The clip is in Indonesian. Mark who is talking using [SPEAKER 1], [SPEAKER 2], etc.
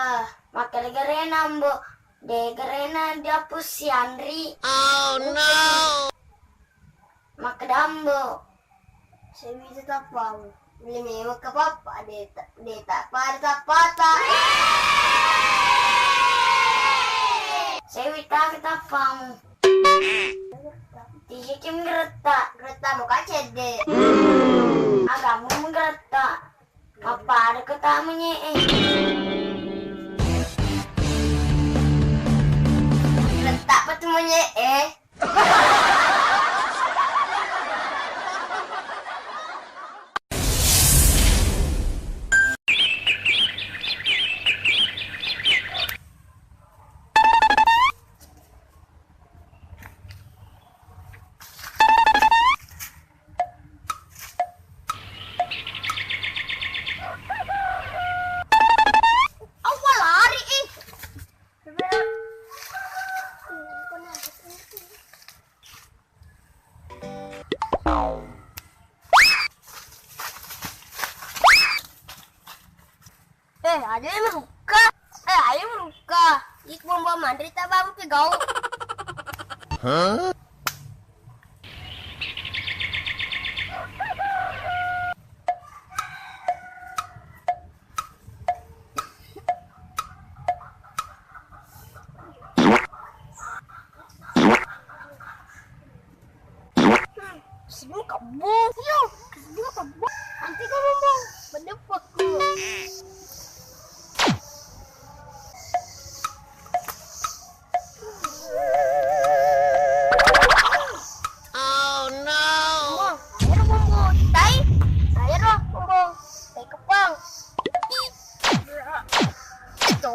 [SPEAKER 1] lah. Makai gerena mbo. De gerena dapus si Andri.
[SPEAKER 2] Oh no.
[SPEAKER 1] Makai dambo. Saya bisa tapang. Beli mewah ke papa. De tak pada patah. Saya wita kita tapang. Tisi kim gereta. Gereta mau kaca de. Agamu menggereta. Apa ada ketamanya letak petemunya ada yang meruka. Ayo meruka. Ik membawa mandiri tak bang pegau.
[SPEAKER 2] Huh?
[SPEAKER 1] Sebelum kabur, sebelum kabur. Nanti kamu mau mendepak ku.
[SPEAKER 2] Oh no.
[SPEAKER 1] Ayo bumbu, tai. Ayo bumbu, tai kepang. Itu